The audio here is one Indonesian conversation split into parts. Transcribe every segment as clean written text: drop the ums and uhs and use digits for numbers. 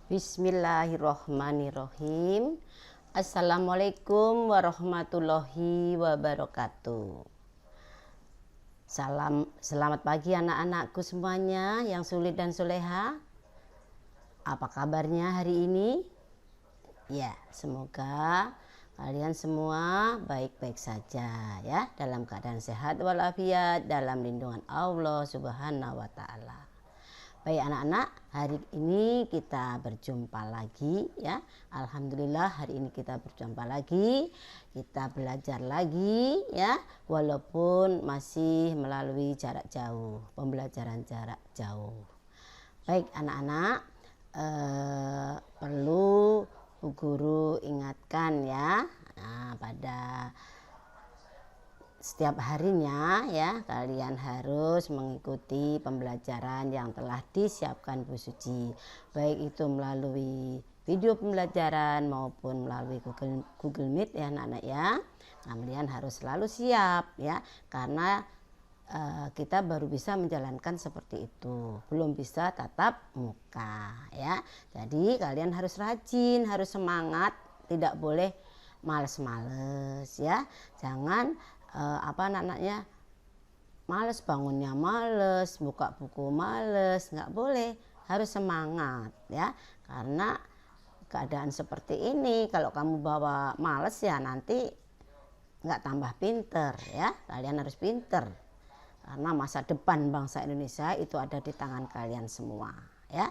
Bismillahirrohmanirrohim. Assalamualaikum warahmatullahi wabarakatuh. Selamat pagi anak-anakku semuanya yang sulit dan soleha. Apa kabarnya hari ini? Ya, semoga kalian semua baik-baik saja ya, dalam keadaan sehat walafiat, dalam lindungan Allah Subhanahu wa Ta'ala. Baik anak-anak, hari ini kita berjumpa lagi ya. Alhamdulillah hari ini kita berjumpa lagi. Kita belajar lagi ya, walaupun masih melalui jarak jauh, pembelajaran jarak jauh. Baik anak-anak, perlu Bu Guru ingatkan ya, pada setiap harinya ya, kalian harus mengikuti pembelajaran yang telah disiapkan Bu Suci, baik itu melalui video pembelajaran maupun melalui Google Meet ya anak-anak ya. Kalian harus selalu siap ya, karena kita baru bisa menjalankan seperti itu, belum bisa tatap muka ya. Jadi kalian harus rajin, harus semangat, tidak boleh males-males ya. Jangan anak-anaknya males, bangunnya males, buka buku males, nggak boleh, harus semangat ya. Karena keadaan seperti ini kalau kamu bawa males ya nanti nggak tambah pinter ya. Kalian harus pinter, karena masa depan bangsa Indonesia itu ada di tangan kalian semua ya,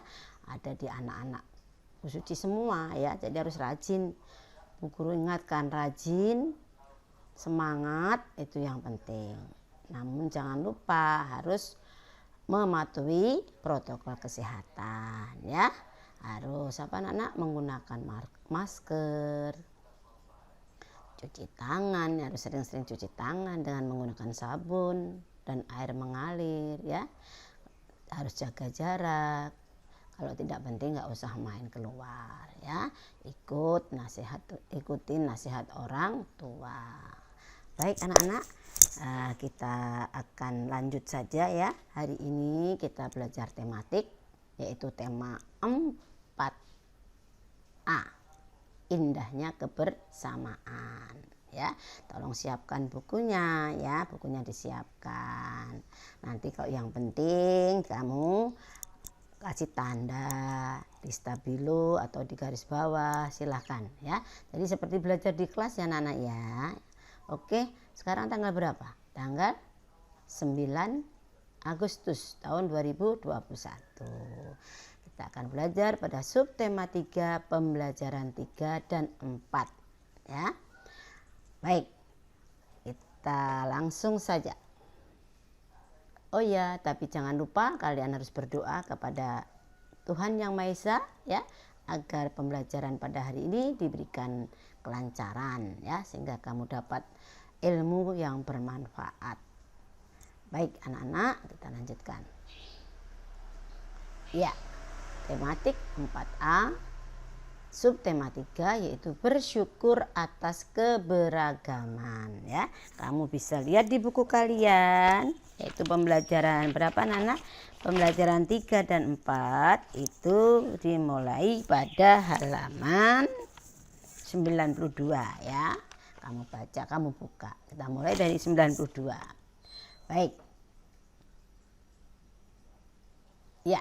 ada di anak-anak Bu Suci semua ya. Jadi harus rajin, Bu Guru ingatkan, rajin, semangat itu yang penting. Namun jangan lupa harus mematuhi protokol kesehatan ya. Harus anak-anak menggunakan masker, cuci tangan, harus sering-sering cuci tangan dengan menggunakan sabun dan air mengalir ya. Harus jaga jarak. Kalau tidak penting nggak usah main keluar ya. Ikutin nasihat orang tua. Baik anak-anak, kita akan lanjut saja ya. Hari ini kita belajar tematik, yaitu tema 4A, indahnya kebersamaan ya. Tolong siapkan bukunya ya, bukunya disiapkan. Nanti kalau yang penting kamu kasih tanda di stabilo atau di garis bawah, silahkan ya. Jadi seperti belajar di kelas ya anak-anak ya. Oke, sekarang tanggal berapa? Tanggal 9 Agustus tahun 2021. Kita akan belajar pada subtema 3, pembelajaran 3 dan 4 ya. Baik, kita langsung saja. Oh ya, tapi jangan lupa kalian harus berdoa kepada Tuhan Yang Maha Esa ya, agar pembelajaran pada hari ini diberikan kelancaran ya, sehingga kamu dapat ilmu yang bermanfaat. Baik anak-anak, kita lanjutkan. Ya, tematik 4A, subtema 3, yaitu bersyukur atas keberagaman ya. Kamu bisa lihat di buku kalian, yaitu pembelajaran berapa anak-anak? Pembelajaran 3 dan 4 itu dimulai pada halaman 92 ya. Kamu baca, kamu buka. Kita mulai dari 92. Baik. Ya,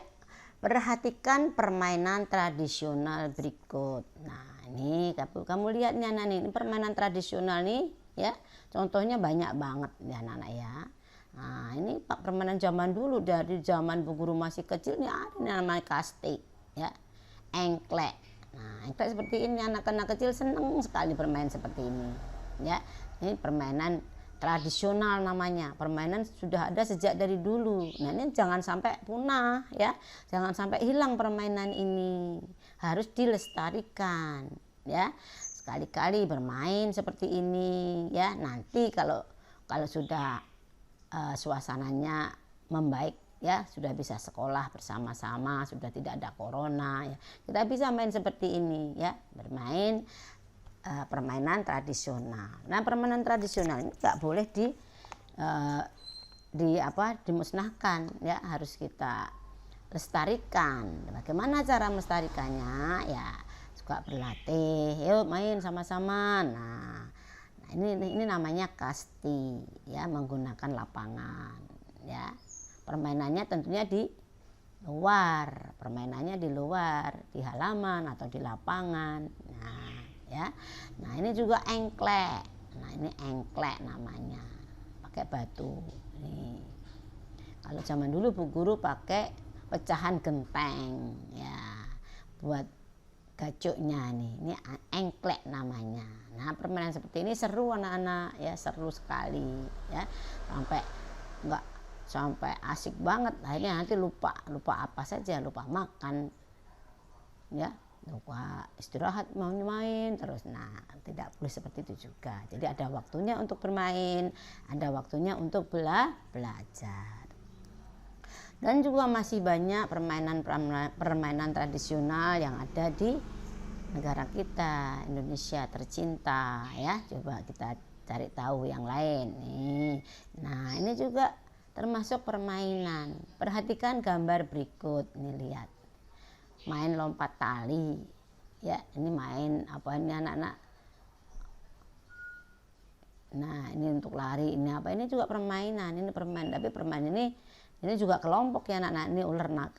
perhatikan permainan tradisional berikut. Nah, ini kamu lihat nih anak-anak, ini permainan tradisional nih ya. Contohnya banyak banget ya anak-anak ya. Nah, ini permainan zaman dulu, dari zaman Bu Guru masih kecil nih ada namanya kasti ya. Engklek. Nah, engklek seperti ini, anak-anak kecil seneng sekali bermain seperti ini ya. Ini permainan tradisional namanya. Permainan sudah ada sejak dari dulu. Nah, ini jangan sampai punah ya. Jangan sampai hilang permainan ini. Harus dilestarikan ya. Sekali-kali bermain seperti ini ya. Nanti kalau sudah suasananya membaik ya, sudah bisa sekolah bersama-sama, sudah tidak ada corona ya, kita bisa main seperti ini ya, bermain permainan tradisional. Nah, permainan tradisional ini nggak boleh dimusnahkan ya, harus kita lestarikan. Bagaimana cara melestarikannya? Ya suka berlatih, yuk main sama-sama. Nah ini namanya kasti ya, menggunakan lapangan ya. Permainannya tentunya di luar, di halaman atau di lapangan. Nah ya, nah ini juga engklek. Nah ini engklek namanya, pakai batu. Nih kalau zaman dulu Bu Guru pakai pecahan genteng ya buat gacuknya. Nih ini engklek namanya. Nah permainan seperti ini seru anak-anak ya, seru sekali ya, sampai asik banget. Akhirnya nanti lupa apa saja, lupa makan ya, lupa istirahat, mau main terus. Nah tidak boleh seperti itu juga. Jadi ada waktunya untuk bermain, ada waktunya untuk belajar. Dan juga masih banyak permainan tradisional yang ada di negara kita, Indonesia tercinta ya. Coba kita cari tahu yang lain nih. Nah ini juga termasuk permainan. Perhatikan gambar berikut, nih lihat, main lompat tali ya. Ini main apa ini anak-anak? Nah ini untuk lari, ini apa, ini juga permainan. Ini permainan, tapi permainan ini juga kelompok ya anak-anak. Ini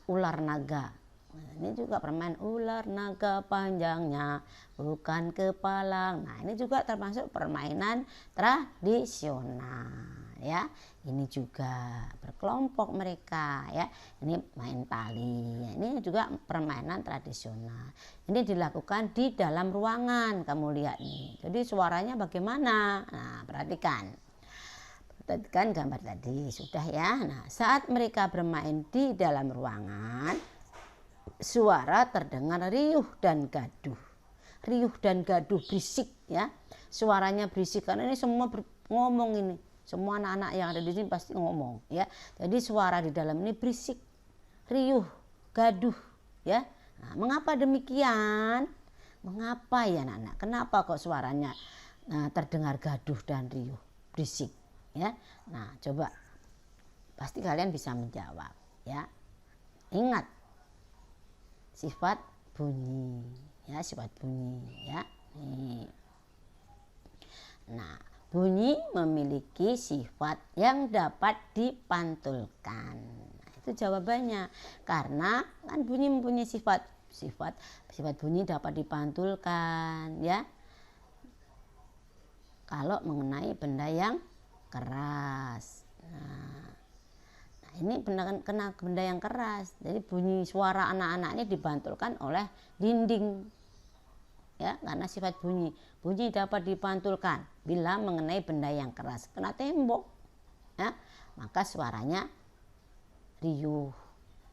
ular naga. Nah, ini juga permainan ular naga panjangnya bukan kepala. Nah ini juga termasuk permainan tradisional ya. Ini juga berkelompok mereka ya. Ini main tali. Ini juga permainan tradisional. Ini dilakukan di dalam ruangan. Kamu lihat nih. Jadi suaranya bagaimana? Nah perhatikan gambar tadi sudah ya. Nah saat mereka bermain di dalam ruangan, suara terdengar riuh dan gaduh. Riuh dan gaduh, berisik ya. Suaranya berisik karena ini semua ngomong ini. Semua anak-anak yang ada di sini pasti ngomong ya. Jadi suara di dalam ini berisik, riuh, gaduh ya. Nah, mengapa demikian? Mengapa ya anak-anak? Kenapa kok suaranya terdengar gaduh dan riuh, berisik ya? Nah, coba pasti kalian bisa menjawab ya. Ingat sifat bunyi ya, sifat bunyi ya. Nih. Nah, bunyi memiliki sifat yang dapat dipantulkan. Nah, itu jawabannya. Karena kan bunyi mempunyai sifat bunyi dapat dipantulkan ya. Kalau mengenai benda yang keras. Nah, ini kena benda yang keras. Jadi bunyi suara anak-anak ini dipantulkan oleh dinding. Ya, karena sifat bunyi dapat dipantulkan bila mengenai benda yang keras, kena tembok ya, maka suaranya riuh.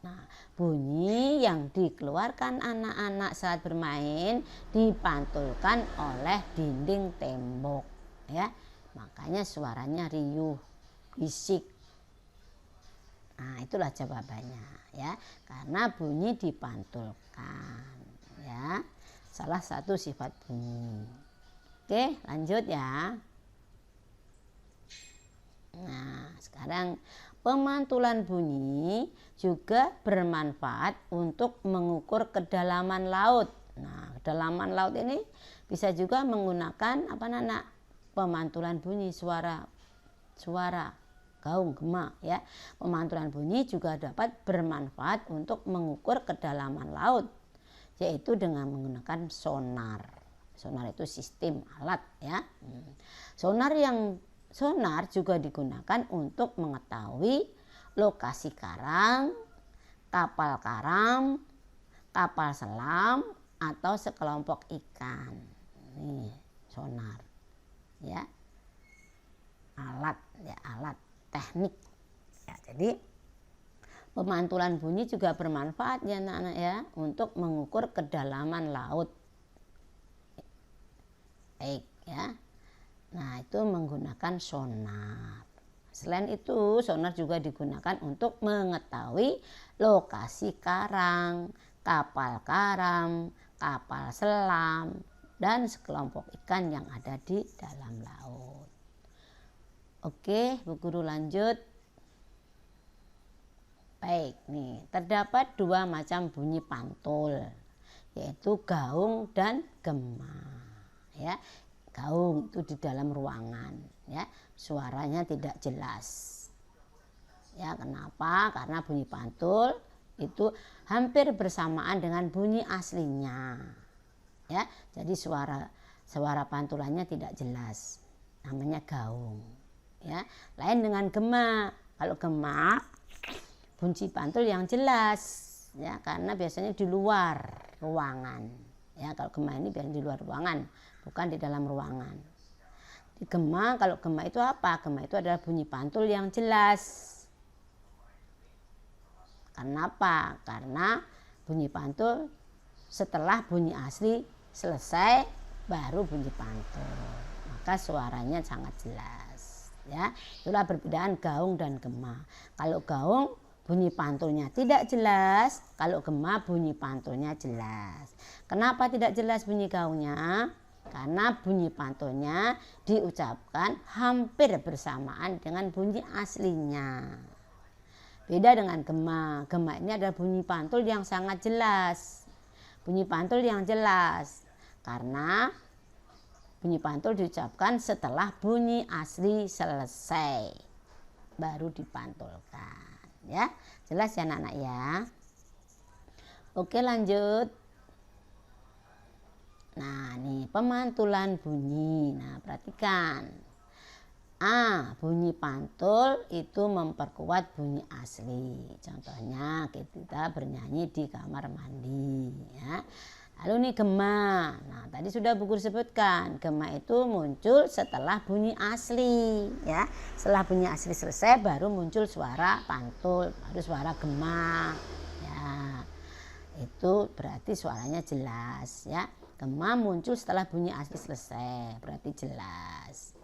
Nah, bunyi yang dikeluarkan anak-anak saat bermain dipantulkan oleh dinding tembok ya, makanya suaranya riuh, bisik. Nah itulah jawabannya ya, karena bunyi dipantulkan ya, salah satu sifat bunyi. Oke lanjut ya. Nah sekarang pemantulan bunyi juga bermanfaat untuk mengukur kedalaman laut. Nah kedalaman laut ini bisa juga menggunakan apa anak, pemantulan bunyi, suara gaung, gema ya. Pemantulan bunyi juga dapat bermanfaat untuk mengukur kedalaman laut, yaitu dengan menggunakan sonar. Sonar itu sistem alat ya. Sonar juga digunakan untuk mengetahui lokasi karang, kapal karam, kapal selam atau sekelompok ikan. Nih sonar ya, alat teknik ya. Jadi pemantulan bunyi juga bermanfaat ya anak-anak ya, untuk mengukur kedalaman laut. Baik ya. Nah itu menggunakan sonar. Selain itu sonar juga digunakan untuk mengetahui lokasi karang, kapal karam, kapal selam dan sekelompok ikan yang ada di dalam laut. Oke, Bu Guru lanjut. Baik, nih terdapat dua macam bunyi pantul, yaitu gaung dan gema. Ya, gaung itu di dalam ruangan, ya, suaranya tidak jelas. Ya, kenapa? Karena bunyi pantul itu hampir bersamaan dengan bunyi aslinya. Ya, jadi suara pantulannya tidak jelas. Namanya gaung. Ya, lain dengan gema. Kalau gema bunyi pantul yang jelas, ya, karena biasanya di luar ruangan. Ya, kalau gema ini biasanya di luar ruangan, bukan di dalam ruangan. Di gema, kalau gema itu apa? Gema itu adalah bunyi pantul yang jelas. Kenapa? Karena bunyi pantul setelah bunyi asli selesai baru bunyi pantul, maka suaranya sangat jelas. Ya, itulah perbedaan gaung dan gema. Kalau gaung bunyi pantulnya tidak jelas, kalau gema bunyi pantulnya jelas. Kenapa tidak jelas bunyi gaungnya? Karena bunyi pantulnya diucapkan hampir bersamaan dengan bunyi aslinya. Beda dengan gema. Gema ini adalah bunyi pantul yang sangat jelas. Bunyi pantul yang jelas. Karena bunyi pantul diucapkan setelah bunyi asli selesai. Baru dipantulkan. Ya, jelas ya anak-anak ya. Oke, lanjut. Nah, nih pemantulan bunyi. Nah, perhatikan. A. Bunyi pantul itu memperkuat bunyi asli. Contohnya kita bernyanyi di kamar mandi, ya. Lalu nih gema. Nah, tadi sudah Bu Guru sebutkan, gema itu muncul setelah bunyi asli, ya. Setelah bunyi asli selesai baru muncul suara pantul, baru suara gema. Ya. Itu berarti suaranya jelas, ya. Gema muncul setelah bunyi asli selesai, berarti jelas.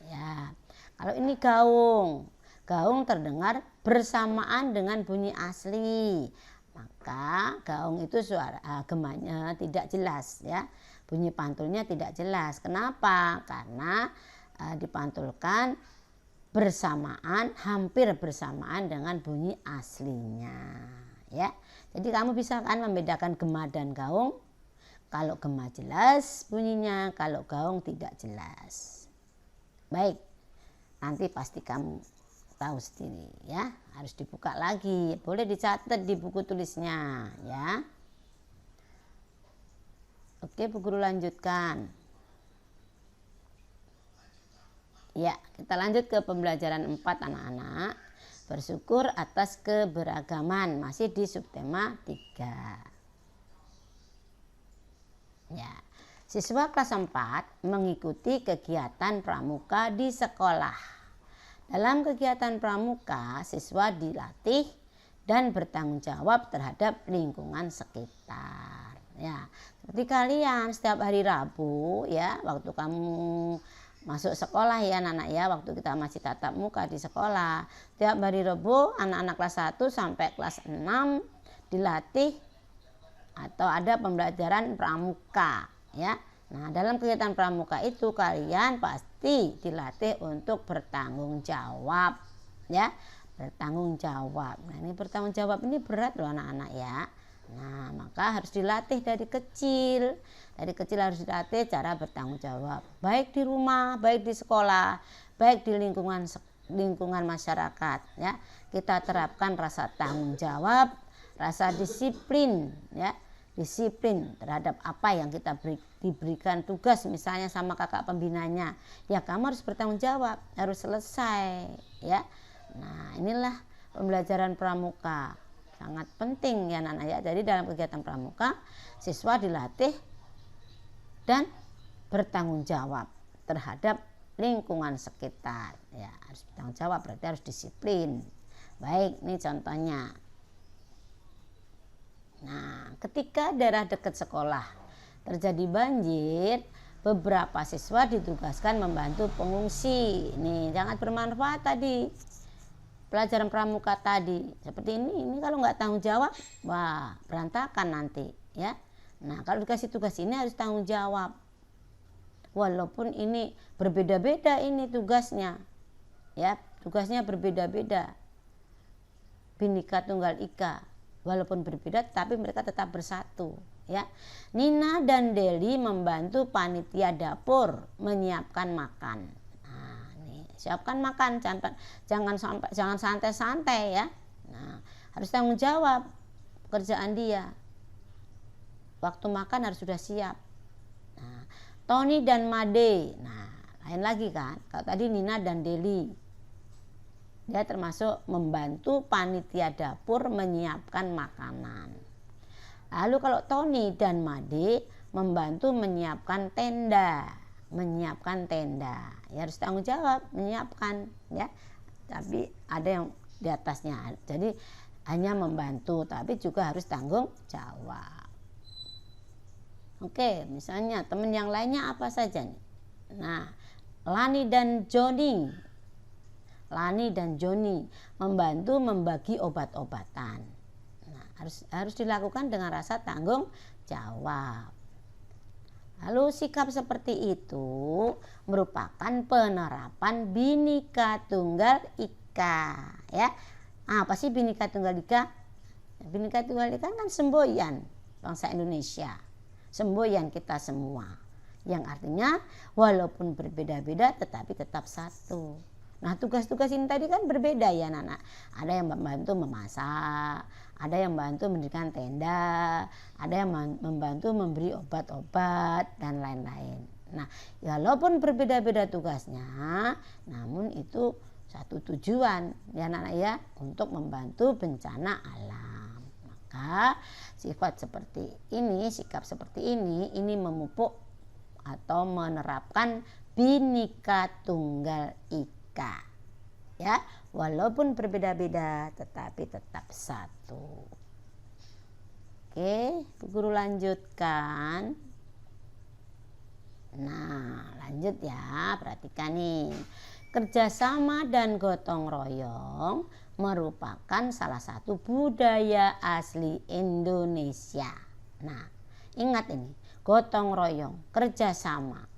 Ya, kalau ini gaung, gaung terdengar bersamaan dengan bunyi asli, maka gaung itu suara gemanya tidak jelas, ya, bunyi pantulnya tidak jelas. Kenapa? Karena dipantulkan bersamaan, hampir bersamaan dengan bunyi aslinya, ya. Jadi kamu bisa kan membedakan gema dan gaung. Kalau gema jelas bunyinya, kalau gaung tidak jelas. Baik, nanti pasti kamu tahu sendiri, ya. Harus dibuka lagi, boleh dicatat di buku tulisnya, ya. Oke, Bu Guru lanjutkan. Ya, kita lanjut ke pembelajaran 4 anak-anak. Bersyukur atas keberagaman, masih di subtema 3. Ya. Siswa kelas 4 mengikuti kegiatan pramuka di sekolah. Dalam kegiatan pramuka, siswa dilatih dan bertanggung jawab terhadap lingkungan sekitar. Ya, seperti kalian setiap hari Rabu, ya, waktu kamu masuk sekolah, ya anak-anak, ya, waktu kita masih tatap muka di sekolah, setiap hari Rabu anak-anak kelas 1 sampai kelas 6 dilatih atau ada pembelajaran pramuka. Ya, nah dalam kegiatan pramuka itu kalian pasti dilatih untuk bertanggung jawab, ya, bertanggung jawab. Nah, ini bertanggung jawab ini berat loh anak-anak, ya. Nah, maka harus dilatih dari kecil. Dari kecil harus dilatih cara bertanggung jawab, baik di rumah, baik di sekolah, baik di lingkungan masyarakat, ya. Kita terapkan rasa tanggung jawab, rasa disiplin, ya. Disiplin terhadap apa yang kita diberikan tugas, misalnya sama kakak pembinanya, ya kamu harus bertanggung jawab, harus selesai, ya. Nah, inilah pembelajaran pramuka, sangat penting ya anak-anak, ya. Jadi dalam kegiatan pramuka siswa dilatih dan bertanggung jawab terhadap lingkungan sekitar, ya, harus bertanggung jawab berarti harus disiplin. Baik, ini contohnya. Nah, ketika daerah dekat sekolah terjadi banjir, beberapa siswa ditugaskan membantu pengungsi. Ini sangat bermanfaat tadi. Pelajaran pramuka tadi. Seperti ini kalau nggak tanggung jawab, wah, berantakan nanti, ya. Nah, kalau dikasih tugas ini harus tanggung jawab. Walaupun ini berbeda-beda ini tugasnya. Ya, tugasnya berbeda-beda. Bhinneka Tunggal Ika. Walaupun berbeda tapi mereka tetap bersatu, ya. Nina dan Deli membantu panitia dapur menyiapkan makan. Nah, nih, siapkan makan, jangan santai-santai, ya. Nah, harus tanggung jawab pekerjaan dia. Waktu makan harus sudah siap. Nah, Tony dan Made. Nah, lain lagi kan. Kalau tadi Nina dan Deli, dia termasuk membantu panitia dapur menyiapkan makanan. Lalu kalau Tony dan Made membantu menyiapkan tenda. Ya harus tanggung jawab menyiapkan, ya. Tapi ada yang di atasnya. Jadi hanya membantu tapi juga harus tanggung jawab. Oke, misalnya teman yang lainnya apa saja nih? Nah, Lani dan Joni membantu membagi obat-obatan. Nah, harus dilakukan dengan rasa tanggung jawab. Lalu sikap seperti itu merupakan penerapan Bhinneka Tunggal Ika, ya. Apa sih Bhinneka Tunggal Ika? Bhinneka Tunggal Ika kan semboyan bangsa Indonesia, semboyan kita semua, yang artinya walaupun berbeda-beda tetapi tetap satu. Nah, tugas-tugas ini tadi kan berbeda, ya anak-anak. Ada yang membantu memasak, ada yang membantu mendirikan tenda, ada yang membantu memberi obat-obat dan lain-lain. Nah, walaupun berbeda-beda tugasnya, namun itu satu tujuan, ya anak-anak, ya, untuk membantu bencana alam. Maka sikap seperti ini memupuk atau menerapkan Bhinneka Tunggal Ika. Ya, walaupun berbeda-beda tetapi tetap satu. Oke, Bu Guru lanjutkan. Nah, lanjut ya, perhatikan nih. Kerjasama dan gotong royong merupakan salah satu budaya asli Indonesia. Nah, ingat ini, gotong royong, kerjasama.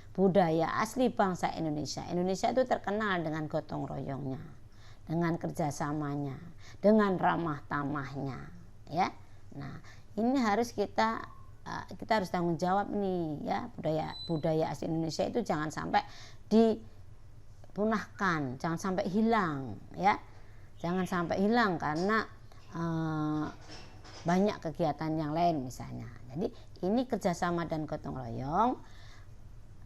Budaya asli bangsa Indonesia. Indonesia itu terkenal dengan gotong royongnya, dengan kerjasamanya, dengan ramah tamahnya, ya. Nah, ini harus kita harus tanggung jawab nih, ya. Budaya asli Indonesia itu jangan sampai dipunahkan, jangan sampai hilang, ya. Jangan sampai hilang karena banyak kegiatan yang lain misalnya. Jadi ini kerjasama dan gotong royong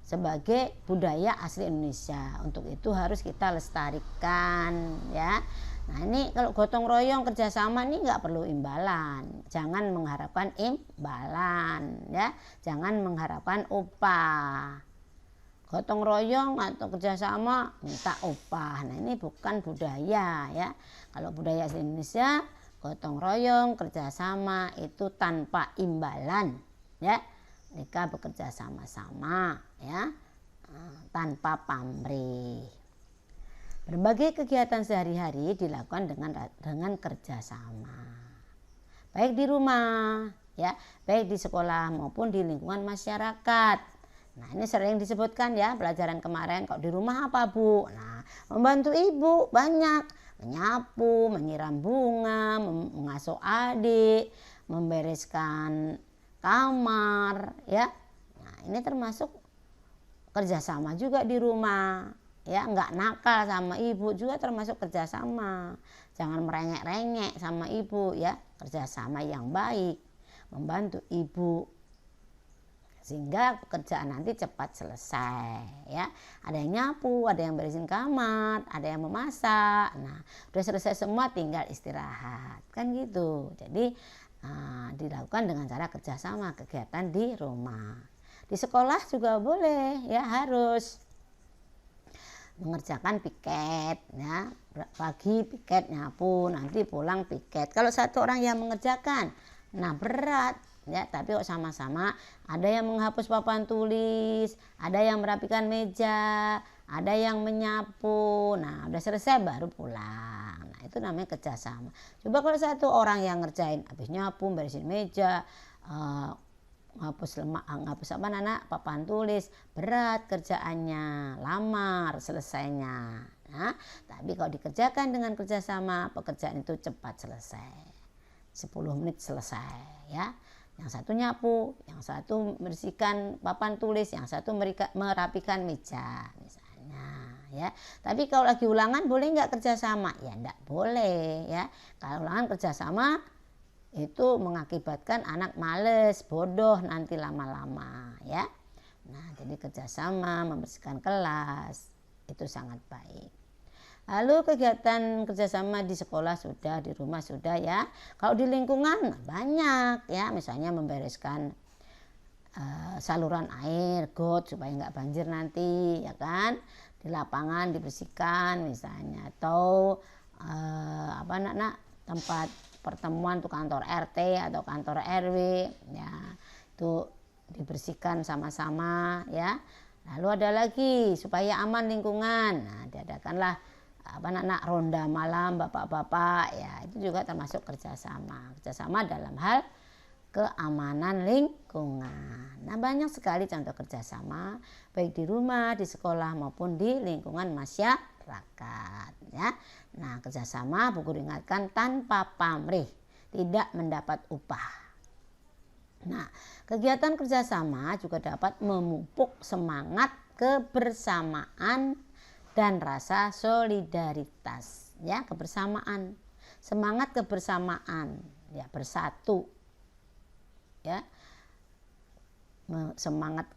sebagai budaya asli Indonesia. Untuk itu harus kita lestarikan, ya. Nah, ini kalau gotong royong kerjasama ini nggak perlu imbalan. Jangan mengharapkan imbalan, ya. Jangan mengharapkan upah. Gotong royong atau kerjasama minta upah. Nah, ini bukan budaya, ya. Kalau budaya asli Indonesia, gotong royong kerjasama itu tanpa imbalan, ya. Mereka bekerja sama-sama, ya, tanpa pamrih. Berbagai kegiatan sehari-hari dilakukan dengan kerjasama, baik di rumah, ya, baik di sekolah maupun di lingkungan masyarakat. Nah, ini sering disebutkan, ya, pelajaran kemarin. Kok di rumah apa, Bu? Nah, membantu ibu banyak, menyapu, menyiram bunga, mengasuh adik, membereskan kamar, ya. Nah, ini termasuk kerjasama juga di rumah, ya. Nggak nakal sama ibu juga termasuk kerjasama. Jangan merengek-rengek sama ibu, ya. Kerjasama yang baik, membantu ibu sehingga pekerjaan nanti cepat selesai, ya. Ada yang nyapu, ada yang beresin kamar, ada yang memasak. Nah, udah selesai semua tinggal istirahat, kan gitu. Jadi dilakukan dengan cara kerjasama kegiatan di rumah. Di sekolah juga boleh, ya, harus mengerjakan piket, ya. Pagi piket nyapu, nanti pulang piket. Kalau satu orang yang mengerjakan, nah berat, ya. Tapi kok sama-sama, ada yang menghapus papan tulis, ada yang merapikan meja, ada yang menyapu. Nah, udah selesai baru pulang. Nah, itu namanya kerjasama. Coba kalau satu orang yang ngerjain, habis nyapu, beresin meja, ngapus papan tulis, berat kerjaannya, lamar selesainya. Nah, tapi kalau dikerjakan dengan kerjasama, pekerjaan itu cepat selesai. 10 menit selesai ya. Yang satu nyapu, yang satu membersihkan papan tulis, yang satu merapikan meja misalnya ya. Tapi kalau lagi ulangan boleh nggak kerjasama? Ya enggak boleh ya. Kalau ulangan kerjasama itu mengakibatkan anak males, bodoh nanti lama-lama ya. Nah, jadi kerjasama membersihkan kelas itu sangat baik. Lalu kegiatan kerjasama di sekolah sudah, di rumah sudah ya. Kalau di lingkungan banyak ya, misalnya membereskan saluran air, got supaya nggak banjir nanti ya kan. Di lapangan dibersihkan misalnya, atau tempat pertemuan tuh kantor RT atau kantor RW ya, itu dibersihkan sama-sama ya. Lalu ada lagi supaya aman lingkungan, nah diadakanlah ronda malam bapak-bapak ya, itu juga termasuk kerjasama dalam hal keamanan lingkungan. Nah, banyak sekali contoh kerjasama baik di rumah, di sekolah maupun di lingkungan masyarakat ya. Nah, kerjasama Bu Guru ingatkan tanpa pamrih, tidak mendapat upah. Nah, kegiatan kerjasama juga dapat memupuk semangat kebersamaan dan rasa solidaritas ya, kebersamaan, semangat kebersamaan ya, bersatu ya, semangat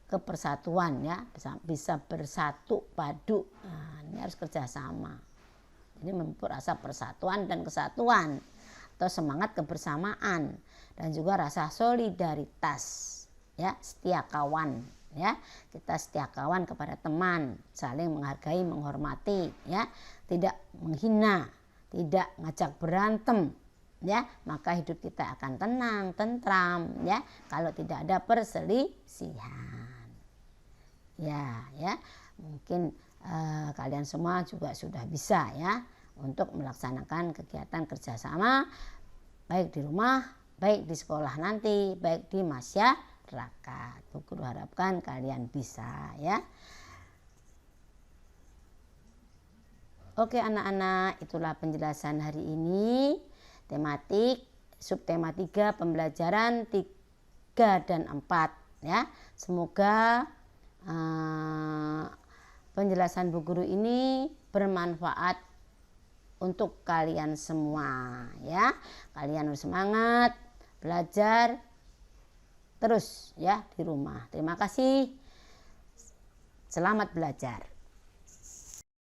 kepersatuan ya, bisa bersatu padu. Nah, ini harus kerjasama, jadi memupuk rasa persatuan dan kesatuan atau semangat kebersamaan dan juga rasa solidaritas ya, setia kawan ya, kita setia kawan kepada teman, saling menghargai, menghormati ya, tidak menghina, tidak ngajak berantem ya, maka hidup kita akan tenang, tentram ya, kalau tidak ada perselisihan ya. Mungkin kalian semua juga sudah bisa ya untuk melaksanakan kegiatan kerjasama baik di rumah, baik di sekolah nanti, baik di masyarakat. Bu Guru harapkan kalian bisa ya. Oke anak-anak, itulah penjelasan hari ini. Tematik subtema 3 pembelajaran 3 dan 4 ya. Semoga penjelasan Bu Guru ini bermanfaat untuk kalian semua ya. Kalian harus semangat belajar terus ya di rumah. Terima kasih. Selamat belajar.